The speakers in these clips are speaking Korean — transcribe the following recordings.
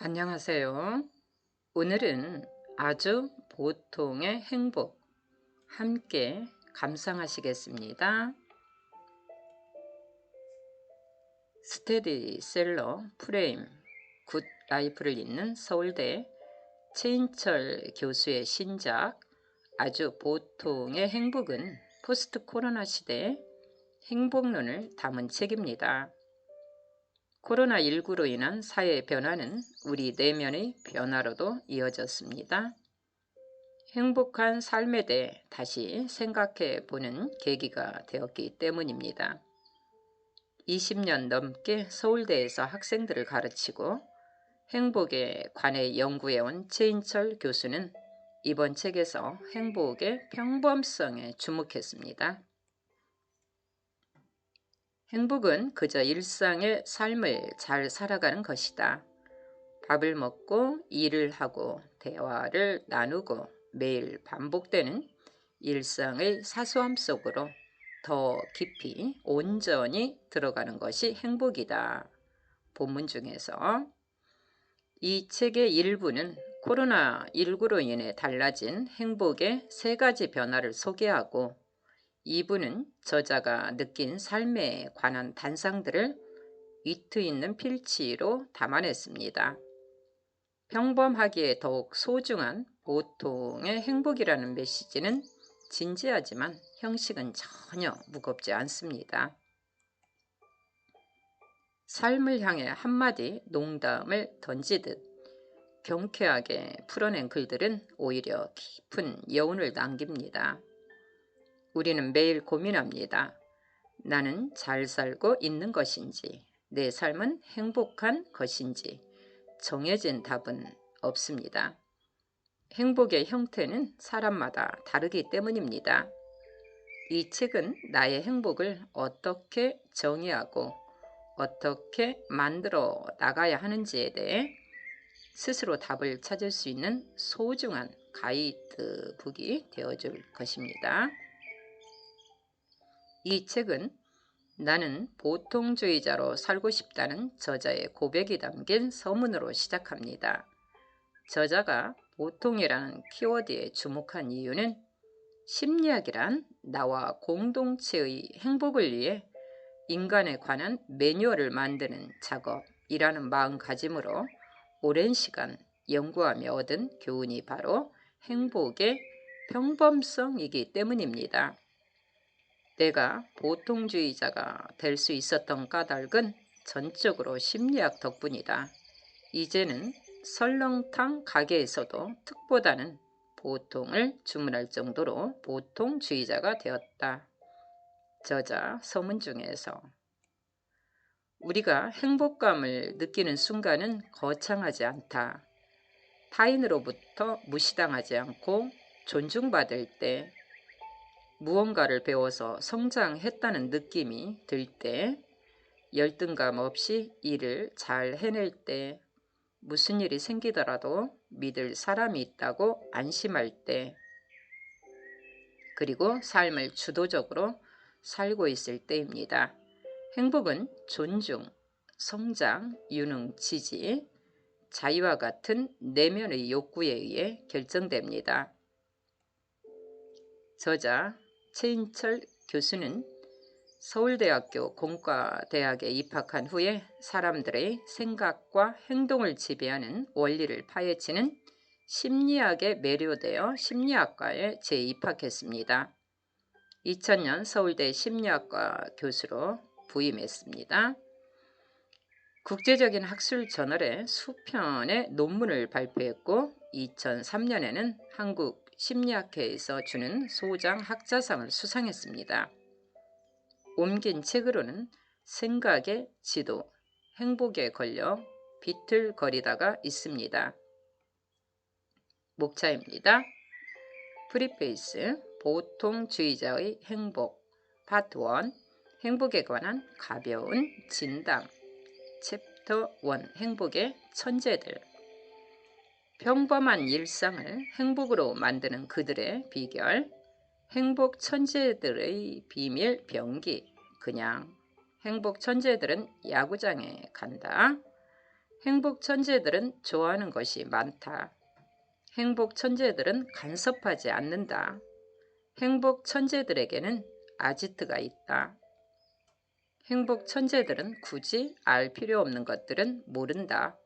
안녕하세요. 오늘은 아주 보통의 행복 함께 감상하시겠습니다. 스테디셀러 프레임 굿 라이프를 잇는 서울대 최인철 교수의 신작 아주 보통의 행복은 포스트 코로나 시대의 행복론을 담은 책입니다. 코로나19로 인한 사회 변화는 우리 내면의 변화로도 이어졌습니다. 행복한 삶에 대해 다시 생각해 보는 계기가 되었기 때문입니다. 20년 넘게 서울대에서 학생들을 가르치고 행복에 관해 연구해온 최인철 교수는 이번 책에서 행복의 평범성에 주목했습니다. 행복은 그저 일상의 삶을 잘 살아가는 것이다. 밥을 먹고 일을 하고 대화를 나누고 매일 반복되는 일상의 사소함 속으로 더 깊이 온전히 들어가는 것이 행복이다. 본문 중에서 이 책의 일부는 코로나19로 인해 달라진 행복의 세 가지 변화를 소개하고 2부는 저자가 느낀 삶에 관한 단상들을 위트 있는 필치로 담아냈습니다. 평범하기에 더욱 소중한 보통의 행복이라는 메시지는 진지하지만 형식은 전혀 무겁지 않습니다. 삶을 향해 한마디 농담을 던지듯 경쾌하게 풀어낸 글들은 오히려 깊은 여운을 남깁니다. 우리는 매일 고민합니다. 나는 잘 살고 있는 것인지, 내 삶은 행복한 것인지 정해진 답은 없습니다. 행복의 형태는 사람마다 다르기 때문입니다. 이 책은 나의 행복을 어떻게 정의하고 어떻게 만들어 나가야 하는지에 대해 스스로 답을 찾을 수 있는 소중한 가이드북이 되어줄 것입니다. 이 책은 나는 보통주의자로 살고 싶다는 저자의 고백이 담긴 서문으로 시작합니다. 저자가 보통이라는 키워드에 주목한 이유는 심리학이란 나와 공동체의 행복을 위해 인간에 관한 매뉴얼을 만드는 작업이라는 마음가짐으로 오랜 시간 연구하며 얻은 교훈이 바로 행복의 평범성이기 때문입니다. 내가 보통주의자가 될 수 있었던 까닭은 전적으로 심리학 덕분이다. 이제는 설렁탕 가게에서도 특보다는 보통을 주문할 정도로 보통주의자가 되었다. 저자 서문 중에서 우리가 행복감을 느끼는 순간은 거창하지 않다. 타인으로부터 무시당하지 않고 존중받을 때, 무언가를 배워서 성장했다는 느낌이 들 때, 열등감 없이 일을 잘 해낼 때, 무슨 일이 생기더라도 믿을 사람이 있다고 안심할 때, 그리고 삶을 주도적으로 살고 있을 때입니다. 행복은 존중, 성장, 유능, 지지, 자유와 같은 내면의 욕구에 의해 결정됩니다. 저자 최인철 교수는 서울대학교 공과대학에 입학한 후에 사람들의 생각과 행동을 지배하는 원리를 파헤치는 심리학에 매료되어 심리학과에 재입학했습니다. 2000년 서울대 심리학과 교수로 부임했습니다. 국제적인 학술 저널에 수편의 논문을 발표했고 2003년에는 한국 심리학회에서 주는 소장 학자상을 수상했습니다. 옮긴 책으로는 생각의 지도, 행복에 걸려 비틀거리다가 있습니다. 목차입니다. 프리페이스, 보통주의자의 행복, 파트 1, 행복에 관한 가벼운 진담, 챕터 1, 행복의 천재들. 평범한 일상을 행복으로 만드는 그들의 비결, 행복 천재들의 비밀 병기. 그냥 행복 천재들은 야구장에 간다. 행복 천재들은 좋아하는 것이 많다. 행복 천재들은 간섭하지 않는다. 행복 천재들에게는 아지트가 있다. 행복 천재들은 굳이 알 필요 없는 것들은 모른다.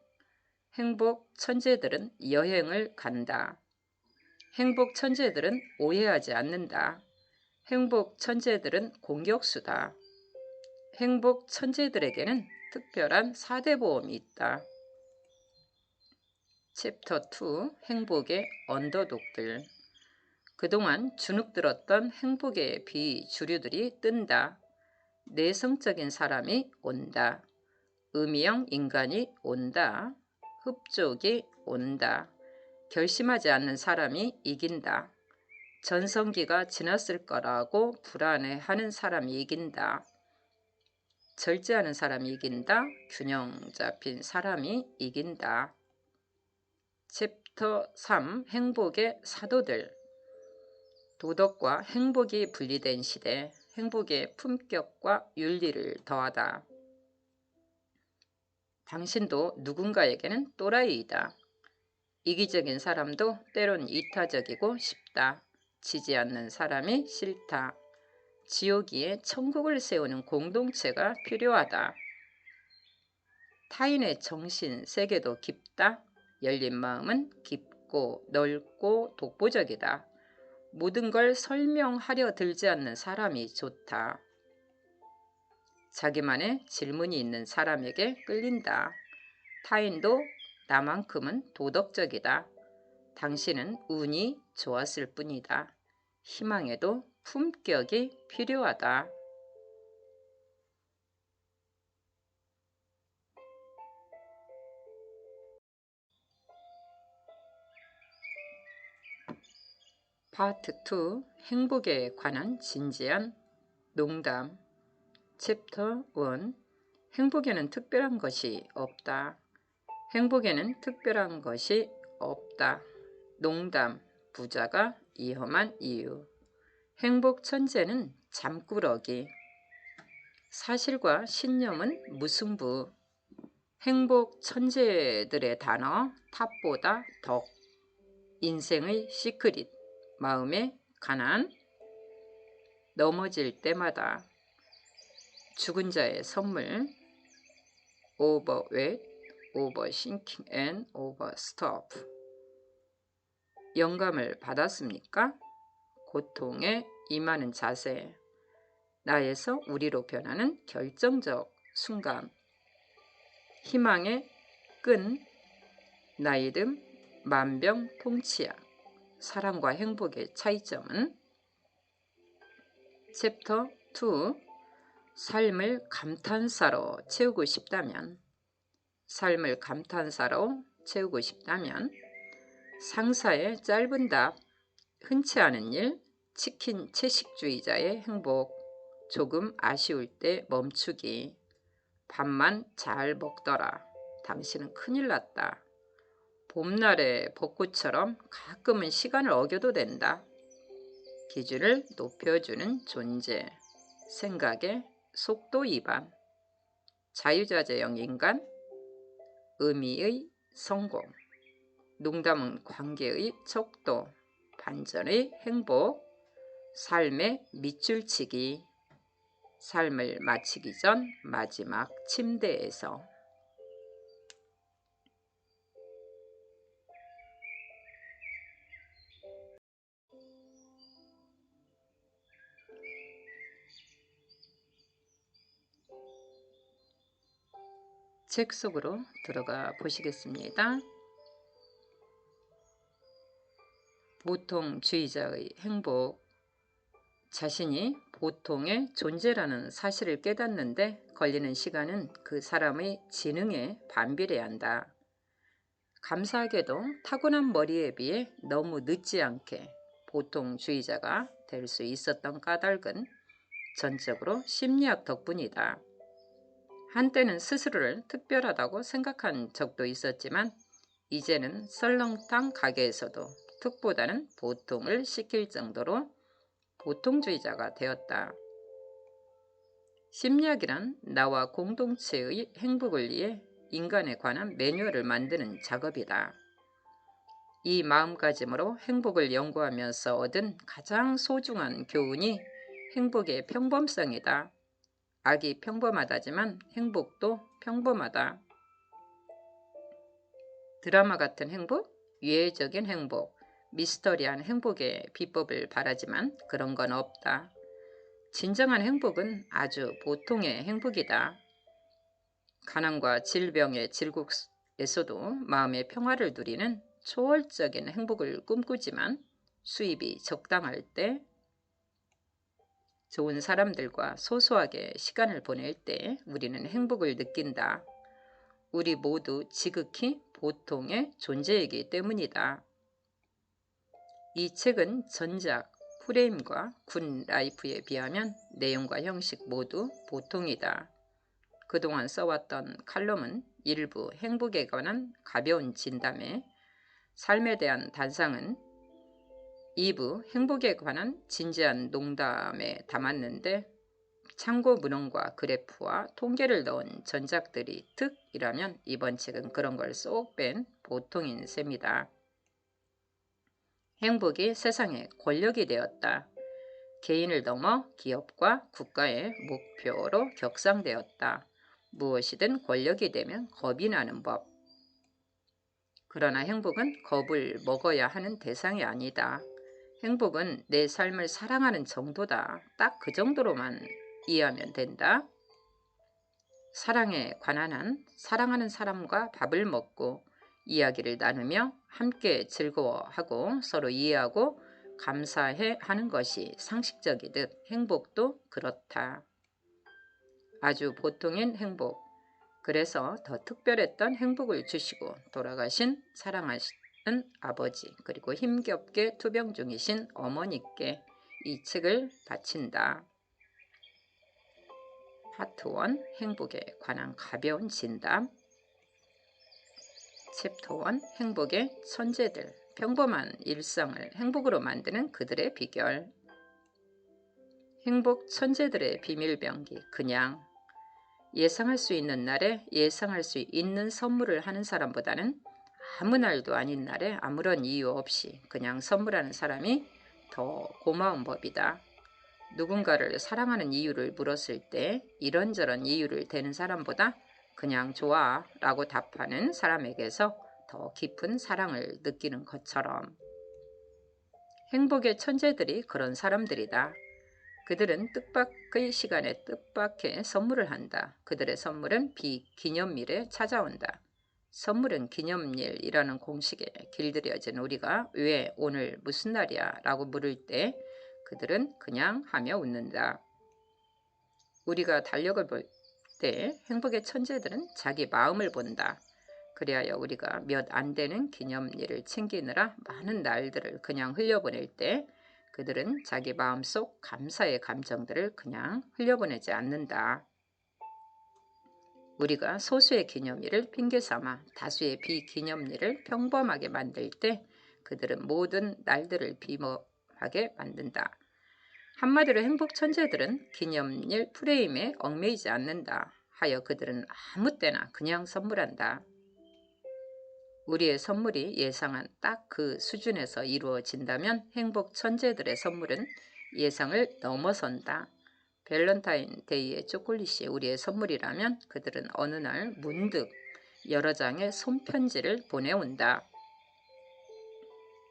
행복 천재들은 여행을 간다. 행복 천재들은 오해하지 않는다. 행복 천재들은 공격수다. 행복 천재들에게는 특별한 4대 보험이 있다. 챕터 2 행복의 언더독들. 그동안 주눅들었던 행복의 비주류들이 뜬다. 내성적인 사람이 온다. 음이형 인간이 온다. 흡족이 온다. 결심하지 않는 사람이 이긴다. 전성기가 지났을 거라고 불안해하는 사람이 이긴다. 절제하는 사람이 이긴다. 균형 잡힌 사람이 이긴다. 챕터 3 행복의 사도들. 도덕과 행복이 분리된 시대. 행복의 품격과 윤리를 더하다. 당신도 누군가에게는 또라이이다. 이기적인 사람도 때론 이타적이고 싶다. 지지 않는 사람이 싫다. 지옥 위에 천국을 세우는 공동체가 필요하다. 타인의 정신 세계도 깊다. 열린 마음은 깊고 넓고 독보적이다. 모든 걸 설명하려 들지 않는 사람이 좋다. 자기만의 질문이 있는 사람에게 끌린다. 타인도 나만큼은 도덕적이다. 당신은 운이 좋았을 뿐이다. 희망에도 품격이 필요하다. 파트 2 행복에 관한 진지한 농담. 챕터 1 행복에는 특별한 것이 없다. 행복에는 특별한 것이 없다. 농담. 부자가 위험한 이유. 행복 천재는 잠꾸러기. 사실과 신념은 무승부. 행복 천재들의 단어 탑보다 덕. 인생의 시크릿. 마음의 가난. 넘어질 때마다. 죽은 자의 선물. overweight, overthinking and overstop. 영감을 받았습니까? 고통에 임하는 자세. 나에서 우리로 변하는 결정적 순간. 희망의 끈. 나이듦 만병통치약. 사랑과 행복의 차이점은? 챕터 2 삶을 감탄사로 채우고 싶다면. 삶을 감탄사로 채우고 싶다면 상사의 짧은 답. 흔치 않은 일. 치킨 채식주의자의 행복. 조금 아쉬울 때 멈추기. 밥만 잘 먹더라. 당신은 큰일 났다. 봄날의 벚꽃처럼 가끔은 시간을 어겨도 된다. 기준을 높여주는 존재. 생각의 속도 위반. 자유자재형 인간. 의미의 성공. 농담은 관계의 척도. 반전의 행복. 삶의 밑줄치기. 삶을 마치기 전 마지막 침대에서. 책 속으로 들어가 보시겠습니다. 보통주의자의 행복. 자신이 보통의 존재라는 사실을 깨닫는데 걸리는 시간은 그 사람의 지능에 반비례 한다. 감사하게도 타고난 머리에 비해 너무 늦지 않게 보통주의자가 될 수 있었던 까닭은 전적으로 심리학 덕분이다. 한때는 스스로를 특별하다고 생각한 적도 있었지만 이제는 설렁탕 가게에서도 특보다는 보통을 시킬 정도로 보통주의자가 되었다. 심리학이란 나와 공동체의 행복을 위해 인간에 관한 매뉴얼을 만드는 작업이다. 이 마음가짐으로 행복을 연구하면서 얻은 가장 소중한 교훈이 행복의 평범성이다. 악이 평범하다지만 행복도 평범하다. 드라마 같은 행복, 유해적인 행복, 미스터리한 행복의 비법을 바라지만 그런 건 없다. 진정한 행복은 아주 보통의 행복이다. 가난과 질병의 질국에서도 마음의 평화를 누리는 초월적인 행복을 꿈꾸지만 수입이 적당할 때, 좋은 사람들과 소소하게 시간을 보낼 때 우리는 행복을 느낀다. 우리 모두 지극히 보통의 존재이기 때문이다. 이 책은 전작 프레임과 군 라이프에 비하면 내용과 형식 모두 보통이다. 그동안 써왔던 칼럼은 일부 행복에 관한 가벼운 진담에, 삶에 대한 단상은 2부 행복에 관한 진지한 농담에 담았는데, 참고 문헌과 그래프와 통계를 넣은 전작들이 특이라면 이번 책은 그런 걸 쏙 뺀 보통인 셈이다. 행복이 세상의 권력이 되었다. 개인을 넘어 기업과 국가의 목표로 격상되었다. 무엇이든 권력이 되면 겁이 나는 법. 그러나 행복은 겁을 먹어야 하는 대상이 아니다. 행복은 내 삶을 사랑하는 정도다. 딱 그 정도로만 이해하면 된다. 사랑에 관한 한 사랑하는 사람과 밥을 먹고 이야기를 나누며 함께 즐거워하고 서로 이해하고 감사해 하는 것이 상식적이듯 행복도 그렇다. 아주 보통인 행복. 그래서 더 특별했던 행복을 주시고 돌아가신 사랑하시는 아버지, 그리고 힘겹게 투병 중이신 어머니께 이 책을 바친다. 파트 1 행복에 관한 가벼운 진담. 챕터 1 행복의 천재들. 평범한 일상을 행복으로 만드는 그들의 비결. 행복 천재들의 비밀병기. 그냥 예상할 수 있는 날에 예상할 수 있는 선물을 하는 사람보다는 아무 날도 아닌 날에 아무런 이유 없이 그냥 선물하는 사람이 더 고마운 법이다. 누군가를 사랑하는 이유를 물었을 때 이런저런 이유를 대는 사람보다 그냥 좋아 라고 답하는 사람에게서 더 깊은 사랑을 느끼는 것처럼 행복의 천재들이 그런 사람들이다. 그들은 뜻밖의 시간에 뜻밖의 선물을 한다. 그들의 선물은 비기념일에 찾아온다. 선물은 기념일이라는 공식에 길들여진 우리가 왜 오늘 무슨 날이야 라고 물을 때 그들은 그냥 하며 웃는다. 우리가 달력을 볼 때 행복의 천재들은 자기 마음을 본다. 그리하여 우리가 몇 안 되는 기념일을 챙기느라 많은 날들을 그냥 흘려보낼 때 그들은 자기 마음속 감사의 감정들을 그냥 흘려보내지 않는다. 우리가 소수의 기념일을 핑계삼아 다수의 비기념일을 평범하게 만들 때 그들은 모든 날들을 비범하게 만든다. 한마디로 행복 천재들은 기념일 프레임에 얽매이지 않는다 하여 그들은 아무 때나 그냥 선물한다. 우리의 선물이 예상한 딱 그 수준에서 이루어진다면 행복 천재들의 선물은 예상을 넘어선다. 밸런타인데이의 초콜릿이 우리의 선물이라면 그들은 어느 날 문득 여러 장의 손편지를 보내온다.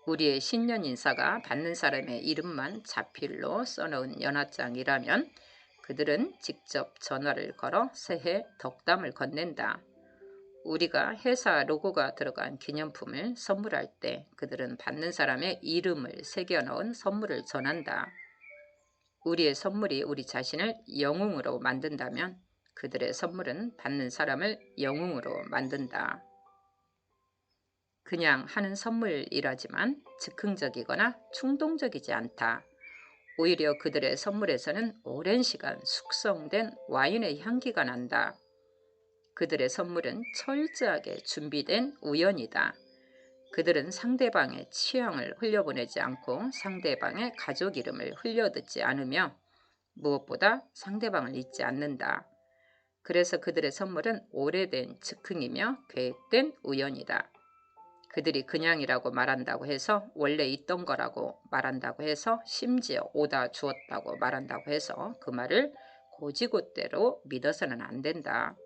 우리의 신년 인사가 받는 사람의 이름만 자필로 써놓은 연하장이라면 그들은 직접 전화를 걸어 새해 덕담을 건넨다. 우리가 회사 로고가 들어간 기념품을 선물할 때 그들은 받는 사람의 이름을 새겨넣은 선물을 전한다. 우리의 선물이 우리 자신을 영웅으로 만든다면 그들의 선물은 받는 사람을 영웅으로 만든다. 그냥 하는 선물이라지만 즉흥적이거나 충동적이지 않다. 오히려 그들의 선물에서는 오랜 시간 숙성된 와인의 향기가 난다. 그들의 선물은 철저하게 준비된 우연이다. 그들은 상대방의 취향을 흘려보내지 않고 상대방의 가족 이름을 흘려듣지 않으며 무엇보다 상대방을 잊지 않는다. 그래서 그들의 선물은 오래된 즉흥이며 계획된 우연이다. 그들이 그냥이라고 말한다고 해서 원래 있던 거라고 말한다고 해서 심지어 오다 주었다고 말한다고 해서 그 말을 곧이곧대로 믿어서는 안 된다.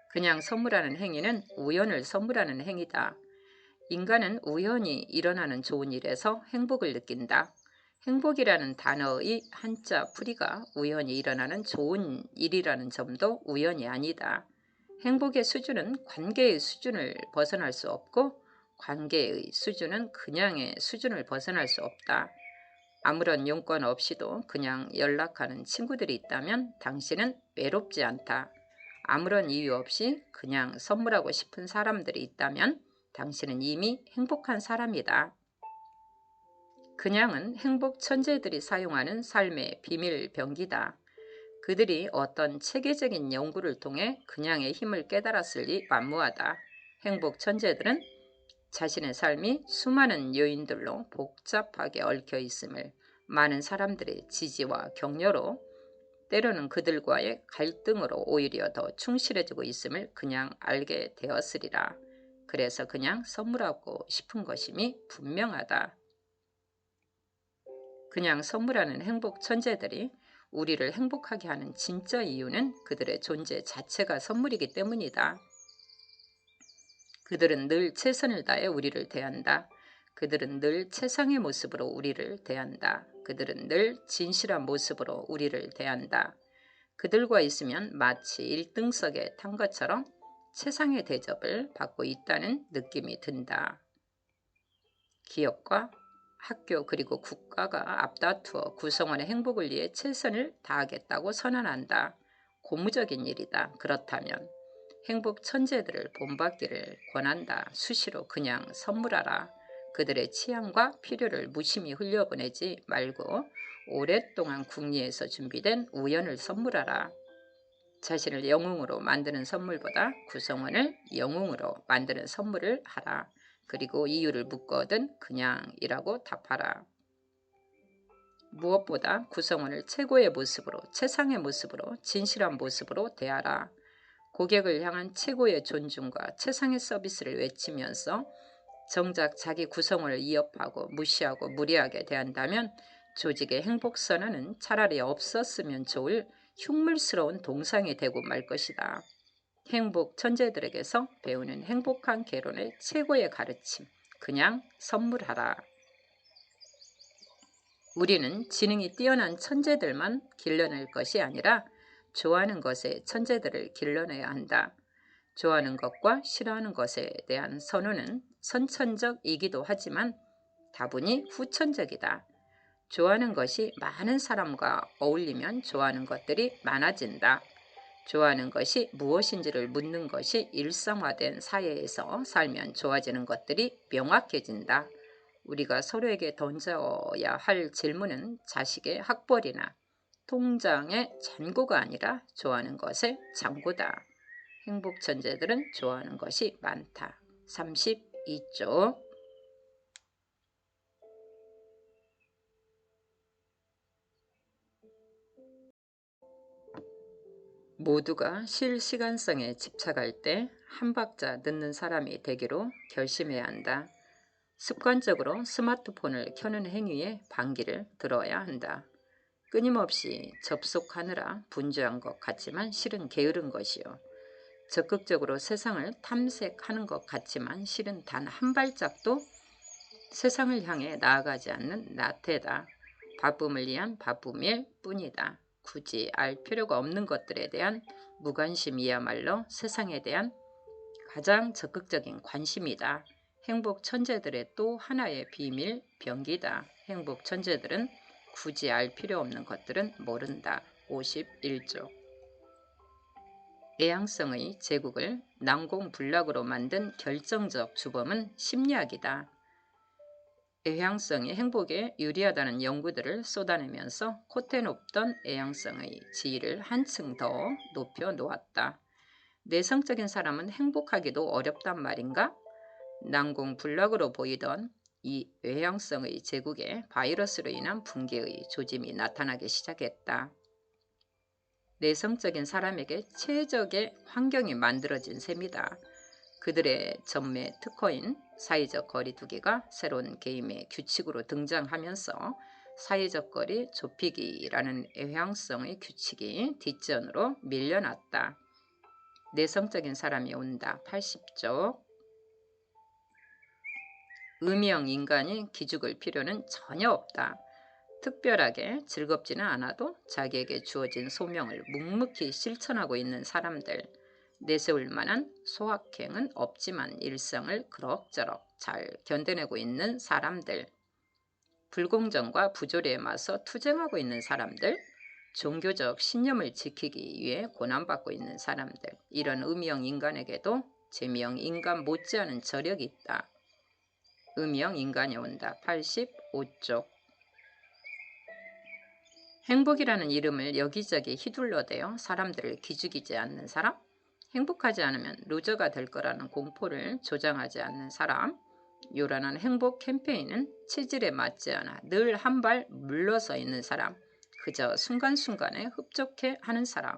그냥 선물하는 행위는 우연을 선물하는 행위다. 인간은 우연히 일어나는 좋은 일에서 행복을 느낀다. 행복이라는 단어의 한자 풀이가 우연히 일어나는 좋은 일이라는 점도 우연이 아니다. 행복의 수준은 관계의 수준을 벗어날 수 없고 관계의 수준은 그냥의 수준을 벗어날 수 없다. 아무런 용건 없이도 그냥 연락하는 친구들이 있다면 당신은 외롭지 않다. 아무런 이유 없이 그냥 선물하고 싶은 사람들이 있다면 당신은 이미 행복한 사람이다. 그냥은 행복 천재들이 사용하는 삶의 비밀 병기다. 그들이 어떤 체계적인 연구를 통해 그냥의 힘을 깨달았으리 만무하다. 행복 천재들은 자신의 삶이 수많은 요인들로 복잡하게 얽혀 있음을 많은 사람들의 지지와 격려로 때로는 그들과의 갈등으로 오히려 더 충실해지고 있음을 그냥 알게 되었으리라. 그래서 그냥 선물하고 싶은 것임이 분명하다. 그냥 선물하는 행복 천재들이 우리를 행복하게 하는 진짜 이유는 그들의 존재 자체가 선물이기 때문이다. 그들은 늘 최선을 다해 우리를 대한다. 그들은 늘 최상의 모습으로 우리를 대한다. 그들은 늘 진실한 모습으로 우리를 대한다. 그들과 있으면 마치 1등석에 탄 것처럼 최상의 대접을 받고 있다는 느낌이 든다. 기업과 학교 그리고 국가가 앞다투어 구성원의 행복을 위해 최선을 다하겠다고 선언한다. 고무적인 일이다. 그렇다면 행복 천재들을 본받기를 권한다. 수시로 그냥 선물하라. 그들의 취향과 필요를 무심히 흘려보내지 말고 오랫동안 궁리에서 준비된 우연을 선물하라. 자신을 영웅으로 만드는 선물보다 구성원을 영웅으로 만드는 선물을 하라. 그리고 이유를 묻거든 그냥이라고 답하라. 무엇보다 구성원을 최고의 모습으로, 최상의 모습으로, 진실한 모습으로 대하라. 고객을 향한 최고의 존중과 최상의 서비스를 외치면서 정작 자기 구성원을 위협하고 무시하고 무례하게 대한다면 조직의 행복선언은 차라리 없었으면 좋을 흉물스러운 동상이 되고 말 것이다. 행복 천재들에게서 배우는 행복한 개론의 최고의 가르침, 그냥 선물하라. 우리는 지능이 뛰어난 천재들만 길러낼 것이 아니라 좋아하는 것에 천재들을 길러내야 한다. 좋아하는 것과 싫어하는 것에 대한 선호는 선천적이기도 하지만 다분히 후천적이다. 좋아하는 것이 많은 사람과 어울리면 좋아하는 것들이 많아진다. 좋아하는 것이 무엇인지를 묻는 것이 일상화된 사회에서 살면 좋아지는 것들이 명확해진다. 우리가 서로에게 던져야 할 질문은 자식의 학벌이나 통장의 잔고가 아니라 좋아하는 것의 잔고다. 행복 천재들은 좋아하는 것이 많다. 32쪽. 모두가 실시간성에 집착할 때 한 박자 늦는 사람이 되기로 결심해야 한다. 습관적으로 스마트폰을 켜는 행위에 반기를 들어야 한다. 끊임없이 접속하느라 분주한 것 같지만 실은 게으른 것이요. 적극적으로 세상을 탐색하는 것 같지만 실은 단 한 발짝도 세상을 향해 나아가지 않는 나태다. 바쁨을 위한 바쁨일 뿐이다. 굳이 알 필요가 없는 것들에 대한 무관심이야말로 세상에 대한 가장 적극적인 관심이다. 행복 천재들의 또 하나의 비밀 병기다. 행복 천재들은 굳이 알 필요 없는 것들은 모른다. 51조. 애양성의 제국을 난공불락으로 만든 결정적 주범은 심리학이다. 애양성이 행복에 유리하다는 연구들을 쏟아내면서 콧대 높던 애양성의 지위를 한층 더 높여 놓았다. 내성적인 사람은 행복하기도 어렵단 말인가? 난공불락으로 보이던 이 외향성의 제국에 바이러스로 인한 붕괴의 조짐이 나타나기 시작했다. 내성적인 사람에게 최적의 환경이 만들어진 셈이다. 그들의 전매 특허인 사회적 거리 두기가 새로운 게임의 규칙으로 등장하면서 사회적 거리 좁히기라는 외향성의 규칙이 뒷전으로 밀려났다. 내성적인 사람이 온다. 80쪽. 음영 인간이 기죽을 필요는 전혀 없다. 특별하게 즐겁지는 않아도 자기에게 주어진 소명을 묵묵히 실천하고 있는 사람들, 내세울 만한 소확행은 없지만 일상을 그럭저럭 잘 견뎌내고 있는 사람들, 불공정과 부조리에 맞서 투쟁하고 있는 사람들, 종교적 신념을 지키기 위해 고난받고 있는 사람들, 이런 음영 인간에게도 제명 인간 못지않은 저력이 있다. 음영 인간이 온다. 85쪽. 행복이라는 이름을 여기저기 휘둘러대어 사람들을 기죽이지 않는 사람, 행복하지 않으면 루저가 될 거라는 공포를 조장하지 않는 사람, 요란한 행복 캠페인은 체질에 맞지 않아 늘 한 발 물러서 있는 사람, 그저 순간순간에 흡족해 하는 사람,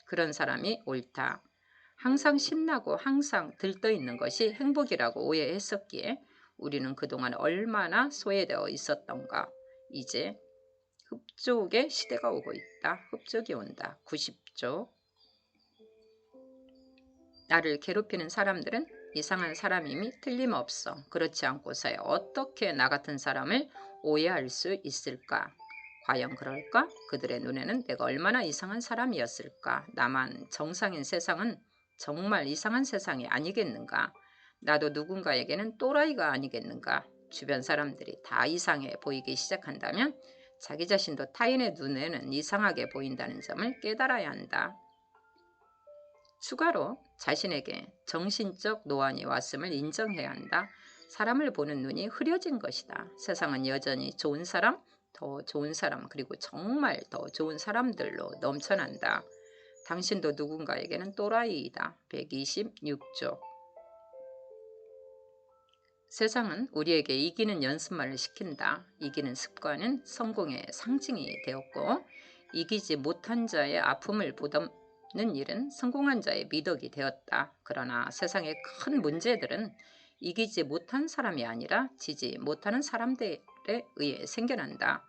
그런 사람이 옳다. 항상 신나고 항상 들떠있는 것이 행복이라고 오해했었기에 우리는 그동안 얼마나 소외되어 있었던가. 이제 흡족의 시대가 오고 있다. 흡족이 온다. 90쪽. 나를 괴롭히는 사람들은 이상한 사람임이 틀림없어. 그렇지 않고서야 어떻게 나 같은 사람을 오해할 수 있을까? 과연 그럴까? 그들의 눈에는 내가 얼마나 이상한 사람이었을까? 나만 정상인 세상은 정말 이상한 세상이 아니겠는가? 나도 누군가에게는 또라이가 아니겠는가? 주변 사람들이 다 이상해 보이기 시작한다면 자기 자신도 타인의 눈에는 이상하게 보인다는 점을 깨달아야 한다. 추가로 자신에게 정신적 노안이 왔음을 인정해야 한다. 사람을 보는 눈이 흐려진 것이다. 세상은 여전히 좋은 사람, 더 좋은 사람, 그리고 정말 더 좋은 사람들로 넘쳐난다. 당신도 누군가에게는 또라이이다. 126쪽. 세상은 우리에게 이기는 연습만을 시킨다. 이기는 습관은 성공의 상징이 되었고, 이기지 못한 자의 아픔을 보듬는 일은 성공한 자의 미덕이 되었다. 그러나 세상의 큰 문제들은 이기지 못한 사람이 아니라 지지 못하는 사람들에 의해 생겨난다.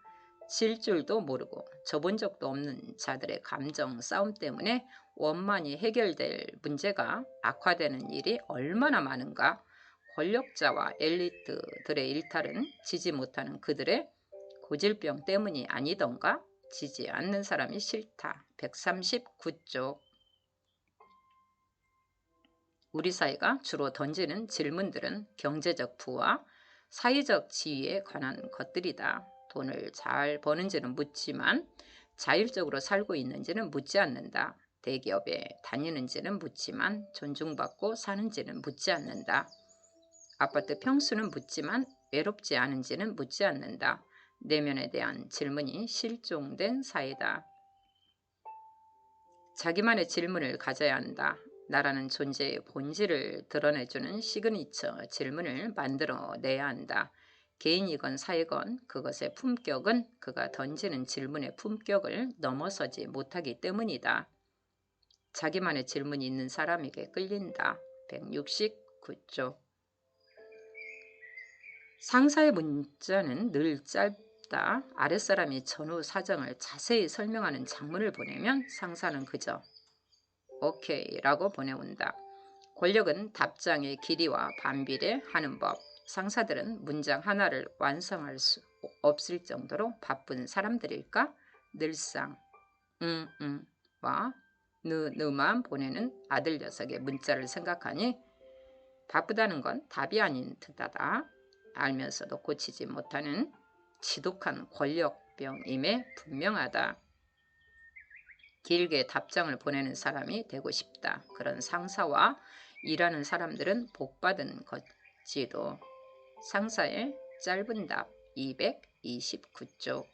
질 줄도 모르고 져본 적도 없는 자들의 감정 싸움 때문에 원만히 해결될 문제가 악화되는 일이 얼마나 많은가. 권력자와 엘리트들의 일탈은 지지 못하는 그들의 고질병 때문이 아니던가. 지지 않는 사람이 싫다. 139쪽. 우리 사회가 주로 던지는 질문들은 경제적 부와 사회적 지위에 관한 것들이다. 돈을 잘 버는지는 묻지만 자율적으로 살고 있는지는 묻지 않는다. 대기업에 다니는지는 묻지만 존중받고 사는지는 묻지 않는다. 아파트 평수는 묻지만 외롭지 않은지는 묻지 않는다. 내면에 대한 질문이 실종된 사회다. 자기만의 질문을 가져야 한다. 나라는 존재의 본질을 드러내주는 시그니처 질문을 만들어내야 한다. 개인이건 사회건 그것의 품격은 그가 던지는 질문의 품격을 넘어서지 못하기 때문이다. 자기만의 질문이 있는 사람에게 끌린다. 169쪽. 상사의 문자는 늘 짧다. 아랫사람이 전후 사정을 자세히 설명하는 장문을 보내면 상사는 그저 오케이 라고 보내온다. 권력은 답장의 길이와 반비례하는 법. 상사들은 문장 하나를 완성할 수 없을 정도로 바쁜 사람들일까? 늘상 와 느만 보내는 아들 녀석의 문자를 생각하니 바쁘다는 건 답이 아닌 듯하다. 알면서도 고치지 못하는 지독한 권력병임에 분명하다. 길게 답장을 보내는 사람이 되고 싶다. 그런 상사와 일하는 사람들은 복받은 것지도. 상사의 짧은 답 229쪽.